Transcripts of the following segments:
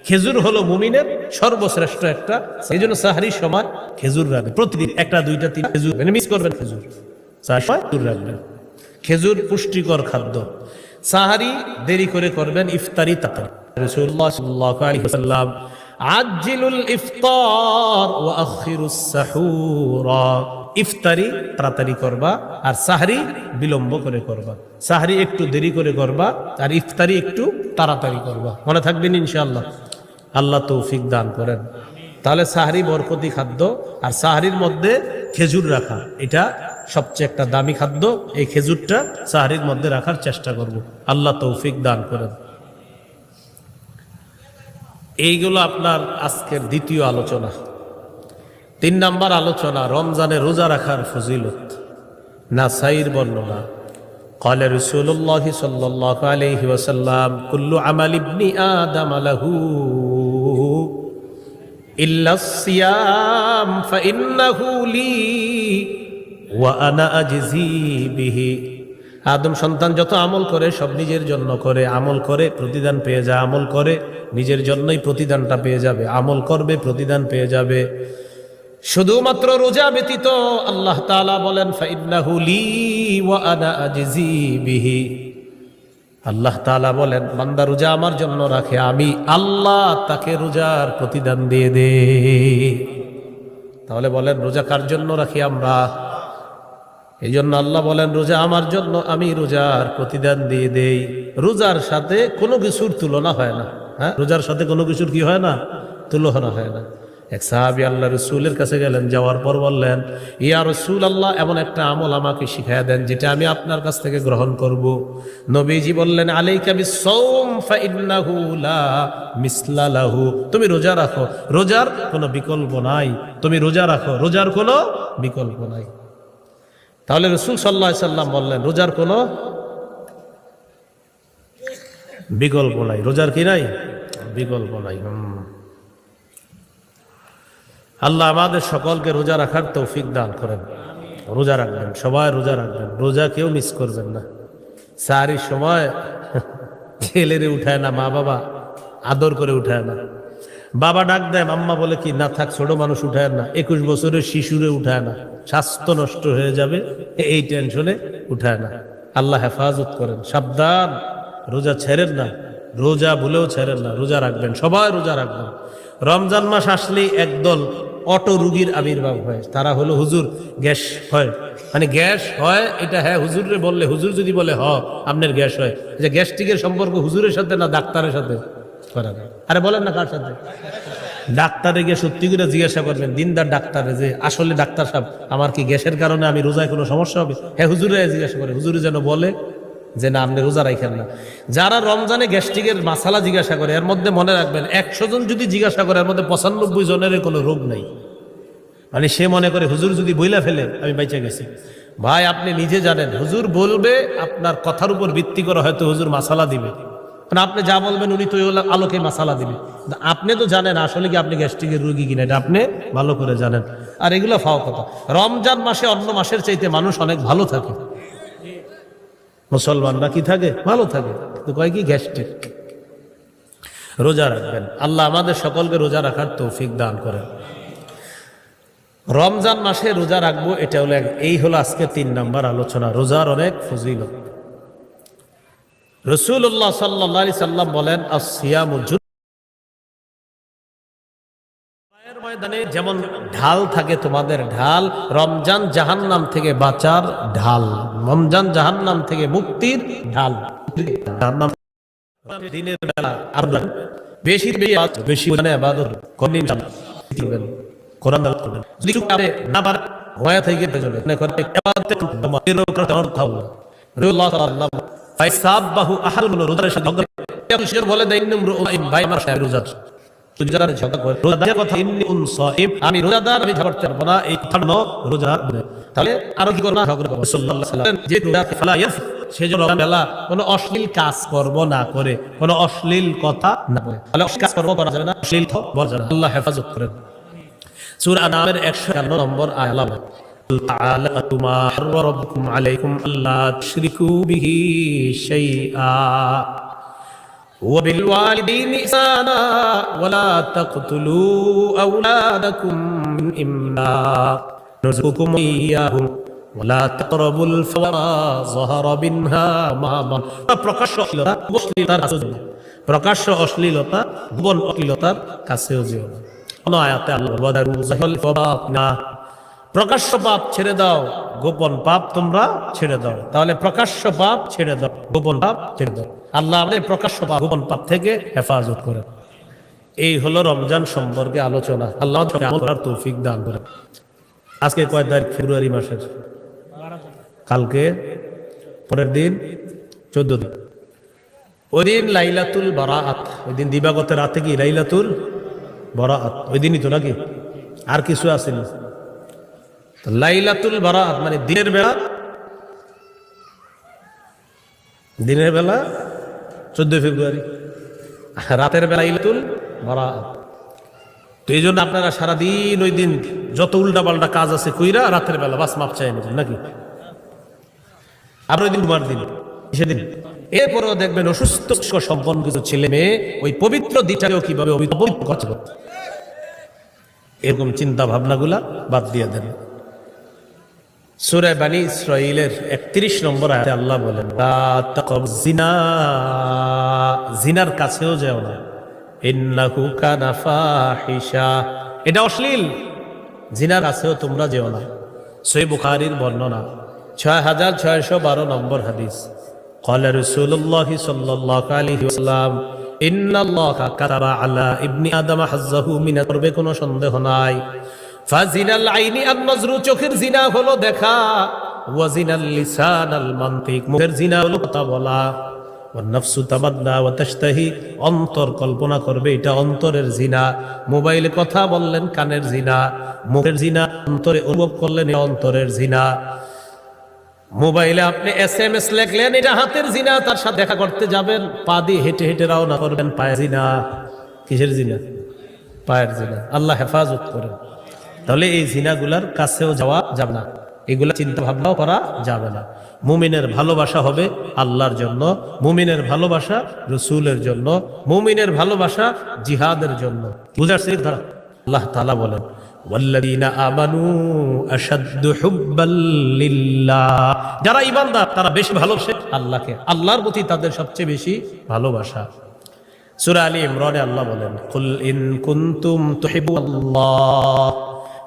খেজুর হলো মুমিনের সর্বশ্রেষ্ঠ একটা, এই জন্য সাহারির সময় খেজুর রাখবেন প্রতিদিন, একটা দুইটা তিন খেজুর মিস করবেন, খেজুর খেজুর রাখবেন। খেজুর পুষ্টিকর খাদ্য। সাহারি দেরি করে করবেন, ইফতারি তাড়াতাড়ি। রাসূলুল্লাহ সাল্লাল্লাহু আলাইহি ওয়াসাল্লাম আজ্জিলুল ইফতার ওয়া আখিরুস সাহুর, ইফতারি তাড়াতাড়ি করবা আর সাহরি বিলম্ব করে করবা। সাহরি একটু দেরি করে করবা আর ইফতারি একটু তাড়াতাড়ি করবা। মনে থাকবেন ইনশাআল্লাহ। আল্লাহ তৌফিক দান করেন। তাহলে সাহরি বরকতি খাদ্য, আর সাহরির মধ্যে খেজুর রাখা এটা সবচেয়ে একটা দামি খাদ্য। এই খেজুরটা সাহরির মধ্যে রাখার চেষ্টা করব, আল্লাহ তৌফিক দান করেন। এইগুলো আপনার আজকের দ্বিতীয় আলোচনা। 3 নাম্বার আলোচনা, রমজানে রোজা রাখার ফজিলত। নাসাইর বর্ণনা, قال رسول الله صلى الله عليه وسلم كل عمل ابن آدم له إلا الصيام فإنه لي وأنا أجزي به। আদম সন্তান যত আমল করে সব নিজের জন্য করে, আমল করে প্রতিদান পেয়ে যায়, আমল করে নিজের জন্যই প্রতিদানটা পেয়ে যাবে, আমল করবে প্রতিদান পেয়ে যাবে। শুধুমাত্র রোজা ব্যতীত আল্লাহ তাআলা বলেন ফাইন্নাহু লি ওয়া আনা আজজি বিহি। আল্লাহ তাআলা বলেন বান্দা রোজা আমার জন্য রাখে, আমি আল্লাহ তাকে রোজার প্রতিদান দিয়ে দে। তাহলে বলেন রোজা কার জন্য রাখি আমরা? এই জন্য আল্লাহ বলেন রোজা আমার জন্য, আমি রোজার প্রতিদান দিয়ে দেই। রোজার সাথে কোনো কিছুর তুলনা হয় না। হ্যাঁ, রোজার সাথে কোনো কিছুর কি হয় না? তুলনা হয় না। এক সাহাবী আল্লাহ রসুলের কাছে গেলেন, যাওয়ার পর বললেন ইয়া রাসূলুল্লাহ, এমন একটা আমল আমাকে শিখায়া দেন যেটা আমি আপনার কাছ থেকে গ্রহণ করব। নবীজি বললেন আলাইকা বিস-সাওম ফাইন্নাহু লা মিসলা লাহু। তুমি রোজা রাখো, রোজার কোনো বিকল্প নাই। তুমি রোজা রাখো, রোজার কোনো বিকল্প নাই। তাহলে রাসূল সাল্লাল্লাহু আলাইহি সাল্লাম বললেন রোজার কোনো বিকল্প নাই। রোজার কি নাই? বিকল্প নাই। আল্লাহ আমাদের সকলকে রোজা রাখার তৌফিক দান করেন। রোজা রাখবেন, সবাই রোজা রাখবেন, রোজা কেউ মিস করবেন না। সাহারির সময় ছেলেরে উঠায় না, মা বাবা আদর করে উঠায় না। বাবা ডাক দেয়, মাম্মা বলে কি না থাক, ছোট মানুষ উঠায় না। 21 বছরের শিশুরে উঠায় না, স্বাস্থ্য নষ্ট হয়ে যাবে এই টেনশনে উঠায় না। আল্লাহ হেফাজত করেন। সাবধান, রোজা ছেড়েন না, রোজা ভুলেও ছেড়েন না, রোজা রাখবেন, সবাই রোজা রাখবেন। রমজান মাস আসলেই একদল অটো রুগীর আবির্ভাব হয়। তারা হলো হুজুর গ্যাস হয়, মানে গ্যাস হয় এটা হ্যাঁ হুজুরে বললে, হুজুর যদি বলে আপনার গ্যাস হয়, যে গ্যাস্ট্রিকের সম্পর্ক হুজুরের সাথে না ডাক্তারের সাথে করা যায়। আরে বলেন না কার সাথে? ডাক্তারে গিয়ে সত্যি করে জিজ্ঞাসা করবেন, দিনদার ডাক্তারে, যে আসলে ডাক্তার সাহেব আমার কি গ্যাসের কারণে আমি রোজায় কোনো সমস্যা হবে? হ্যাঁ হুজুরে জিজ্ঞাসা করে, হুজুরে যেন বলে যে না আপনি রোজা রাখেন না। যারা রমজানে গ্যাস্ট্রিকের মাসালা জিজ্ঞাসা করে, এর মধ্যে মনে রাখবেন 100 জন যদি জিজ্ঞাসা করে এর মধ্যে 95 জনের কোনো রোগ নাই। মানে সে মনে করে হুজুর যদি বইলা ফেলে আমি বাইচা গেছি। ভাই আপনি নিজে জানেন, হুজুর বলবে আপনার কথার উপর ভিত্তি করে হয়তো হুজুর মাসালা দিবে, মানে আপনি যা বলবেন উনি তো আলোকে মাসালা দিবে। আপনি তো জানেন আসলে কি আপনি গ্যাস্ট্রিকের রোগী কিনা, এটা আপনি ভালো করে জানেন। আর এগুলো ফাও কথা। রমজান মাসে অন্য মাসের চাইতে মানুষ অনেক ভালো থাকে, মুসলমানরা কি থাকে? ভালো থাকে। তো কয় কি গ্যাস্ট্রিক। রোজা রাখবেন, আল্লাহ আমাদের সকলকে রোজা রাখার তৌফিক দান করেন। রমজান মাসে রোজা রাখবো, এটা হলো এই হলো আজকে 3 নাম্বার আলোচনা, রোজার অনেক ফজিলত। রাসূলুল্লাহ সাল্লাল্লাহু আলাইহি সাল্লাম বলেন আস-সিয়ামু জুন্নাতুল ময়দানে যেমন ঢাল থাকে, তোমাদের ঢাল, রমজান জাহান্নাম থেকে বাঁচার ঢাল, রমজান জাহান্নাম থেকে মুক্তির ঢাল। জাহান্নাম দিনের বেলা আপনারা বেশি বেশি ইবাদত করবেন, কোরআন তেলাওয়াত করবেন। যদি আপনি না পারেন হয়ে থেকে যাবে, মানে করে ইবাদতে তোমাদের উপর থাকবে। রাসূলুল্লাহ সাল্লাল্লাহু আলাইহি ফাইসাবাহু আহাদুল রোজার সাথে সে বলে দেন ভাই আমার সাহেব রোজা, রোজাদার ঝগড়া করে রোজাদার কথা ইন্নী উনসাইম, আমি রোজাদার, আমি ঝগড়া করব না, এই ধর্ম রোজাদার। তাহলে আরো কি করব? ঝগড়া করব। রাসূলুল্লাহ সাল্লাল্লাহু আলাইহি ওয়াসাল্লাম যে রোজা ফালা ইয়াফ, সেজন্য বেলা কোনো অশ্লীল কাজ করব না করে, কোনো অশ্লীল কথা না বলে। তাহলে অশ্লীল কাজ করব করা যাবে না, অশ্লীল কথা বলা যাবে না। আল্লাহ হেফাজত করেন। সূরা আনামের 151 নম্বর আয়াত, তাআলা মা হাররামা রাব্বুকুম আলাইকুম আল্লা তুশরিকু বিহি শাইআ وبالوالدين إحسانا ولا تقتلوا أولادكم من إملاق نرزقكم إياهم ولا تقربوا الفواحش ظهر منها ما بطن প্রকাশ্য অশ্লীলতা গোপন অশ্লীলতার কাছেও যেও না। কোন আয়াতে আল্লাহ প্রকাশ্য পাপ ছেড়ে দাও, গোপন পাপ তোমরা ছেড়ে দাও। তাহলে প্রকাশ্য পাপ ছেড়ে দাও, গোপন পাপ ছেড়ে দাও। আল্লাহ আমাদের প্রকাশ্য পাপ গোপন পাপ থেকে হেফাজত করেন। এই হলো রমজান সম্পর্কে আলোচনা। আল্লাহ আমল করার তৌফিক দান করেন। আজকে কয় তারিখ? ফেব্রুয়ারি মাসের। কালকে পরের দিন 14 দিন। ওই দিন লাইলাতুল বারাআত, ওই দিন দিবাগত রাতে কি লাইলাতুল বারাআত, ওই দিনই তো নাকি? আর কিছু আসেনি? লাইলাতুল বারাআত মানে দিনের বেলা, দিনের বেলা 14 ফেব্রুয়ারি, রাতের বেলা লাইলাতুল বারাআত। তো এই জন্য আপনারা সারাদিন ওই দিন যত উল্টা পাল্টা কাজ আছে কইরা রাতের বেলা বাস মাপ চাই নেবেন নাকি? আর ওই দিন ঘুমার দিন, সেদিন এরপরেও দেখবেন অসুস্থ সম্পন্ন কিছু ছেলে মেয়ে ওই পবিত্র দিনটাকেও কিভাবে অপবিত্র করছে। এরকম চিন্তা ভাবনাগুলা বাদ দিয়ে দেন। সূরা বনী ইসরাঈলের 31 নম্বর আয়াতে আল্লাহ বলেন, লা তাকরাবুজ জিনা, জিনার কাছেও যেও না, ইন্নাহু কানা ফাহিশা, এটা অশ্লীল, জিনার কাছেও তোমরা যেও না। সহিহ বুখারীর বর্ণনা 6612 নম্বর হাদিস। ক্বালা রাসূলুল্লাহ সাল্লাল্লাহু আলাইহি ওয়াসাল্লাম, ইন্নাল্লাহা কাতাবা আলা ইবনি আদম হাজ্জাহু মিনাল করবে, কোনো সন্দেহ নাই। ফাজিনাল আইনি আন নজরু, চোখের জিনা হলো দেখা, ওয়া জিনাল লিসান আল মানতিক, মুখের জিনা হলো কথা বলা, ওয়ান নাফসু তামান্না ওয়া তাশতাহি, অন্তর কল্পনা করবে, এটা অন্তরের জিনা। মোবাইলে কথা বললেন, কানের জিনা। মুখের জিনা অন্তরে অনুভব করলেন, এটা অন্তরের জিনা। মোবাইলে আপনি SMS লিখলেন, এটা হাতের জিনা। তার সাথে দেখা করতে যাবেন, পা দিয়ে হেঁটে হেঁটে রওনা করবেন, পায়ের জিনা। কিসের জিনা? পায়ের জিনা। আল্লাহ হেফাজত করেন। তাহলে এই জিনাগুলার কাছেও যাওয়া যাবে না, এগুলা চিন্তা ভাবনাও করা যাবে না। মুমিনের ভালোবাসা হবে আল্লাহর জন্য, মুমিনের ভালোবাসা রাসূলের জন্য, মুমিনের ভালোবাসা জিহাদের জন্য। বুঝাচ্ছে? আল্লাহ তাআলা বলেন, ওয়াল্লাযীনা আমানু আশাদ্দু হুব্বাল লিল্লাহ, যারা ঈমানদার তারা বেশি ভালোবাসে আল্লাহকে, আল্লাহর প্রতি তাদের সবচেয়ে বেশি ভালোবাসা। সূরা আলী ইমরানে আল্লাহ বলেন, কুল ইন কুনতুম তুহিব্বুল্লাহ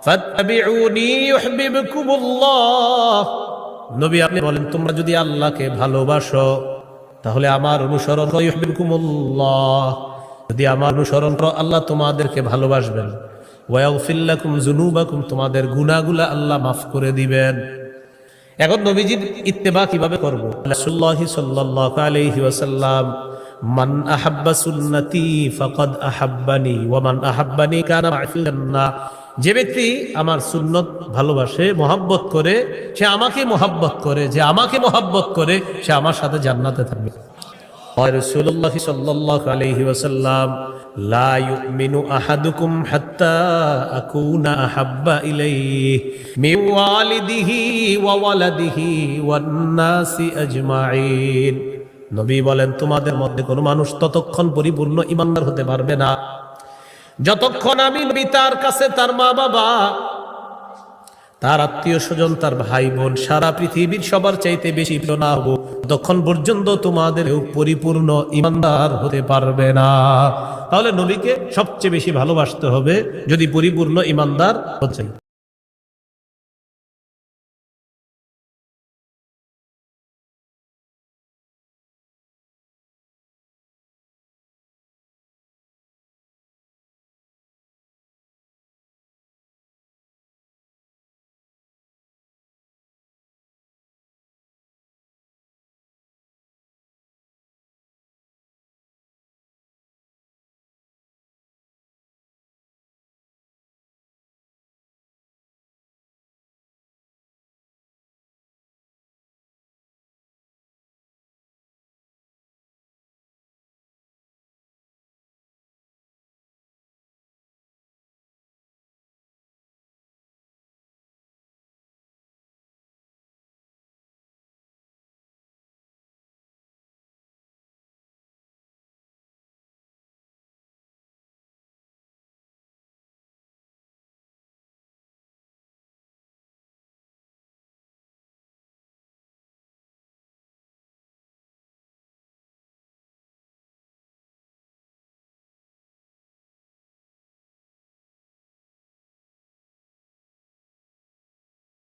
ফাত্তাবিউনি ইউহিব্বুকুমুল্লাহ, নবী আপনি বলেন তোমরা যদি আল্লাহকে ভালোবাসো তাহলে আমার অনুসরণ করো, ইউহিব্বুকুমুল্লাহ, যদি আমার অনুসরণ করো আল্লাহ তোমাদেরকে ভালোবাসবেন। ওয়া ইয়াগফির লাকুম যুনুবাকুম, তোমাদের গুনাহগুলো আল্লাহ মাফ করে দিবেন। এখন নবীজির ইত্তেবা কিভাবে করব? রাসূলুল্লাহ সাল্লাল্লাহু আলাইহি ওয়াসাল্লাম, মান আহাব্বা সুন্নতি ফাকাদ আহাব্বানি ওয়া মান আহাব্বানি কানা মা'ই ফিল জান্নাহ, যে ব্যক্তি আমার সুন্নত ভালোবাসে, মহব্বত করে, সে আমাকে মহব্বত করে, যে আমাকে মহব্বত করে সে আমার সাথে জান্নাতে থাকবে। রাসূলুল্লাহ সাল্লাল্লাহু আলাইহি ওয়াসাল্লাম, লা ইউমিনু আহাদুকুম হাত্তা আকুনা আহাব্বা ইলাইহি মিন ওয়ালিদিহি ওয়া ওয়ালাদিহি ওয়ান নাসি আজমাইন, নবী বলেন তোমাদের মধ্যে কোনো মানুষ ততক্ষণ পরিপূর্ণ ঈমানদার হতে পারবে না যতক্ষণ আমি নবী তার কাছে, তার মা বাবা, তার আত্মীয় স্বজন, তার ভাই বোন, সারা পৃথিবীর সবার চাইতে বেশি প্রিয় না হবো, ততক্ষণ পর্যন্ত তোমাদের পরিপূর্ণ ঈমানদার হতে পারবে না। তাহলে নবীকে সবচেয়ে বেশি ভালোবাসতে হবে যদি পরিপূর্ণ ঈমানদার হচ্ছে।